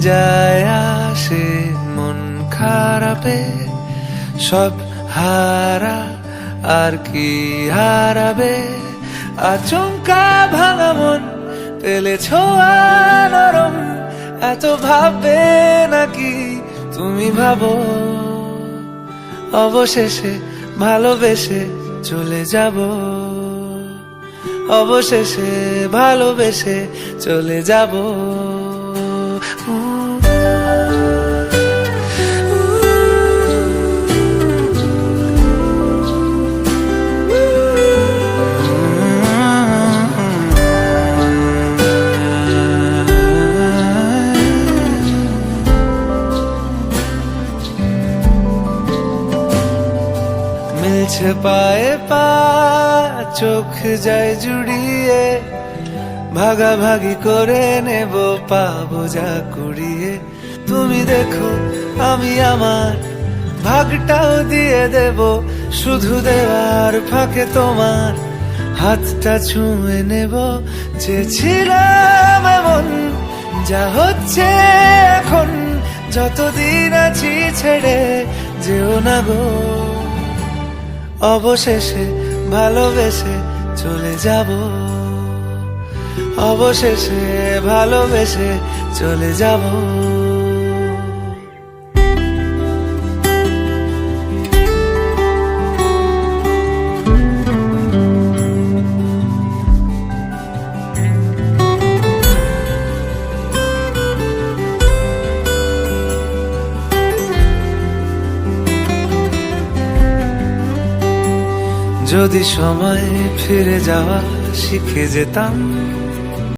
যায় আসে মন খারাপে, সব হারা আর কি হারাবে। আচমকা ভাঙা মন পেলে ছোঁয়া নরম, এত ভাববে নাকি তুমি ভাবো। অবশেষে ভালোবেসে চলে যাব, অবশেষে ভালোবেসে চলে যাব। মিলছে পায়ে পা, চোখ যায় জুড়িয়ে, ভাগাভাগি করে নেব পাবো যা কুড়িয়ে। তুমি দেখো আমি আমার ভাগটাও দিয়ে দেব, শুধু দেওয়ার ফাঁকে তোমার হাতটা ছুঁয়ে নেব। চেয়েছিলাম এমন, যা হচ্ছে এখন, যতদিন আছি ছেড়ে যেও না গো। অবশেষে ভালোবেসে চলে যাব, অবশেষে ভালোবেসে চলে যাব। যদি সময় ফিরে যাওয়া শিখে যেতাম,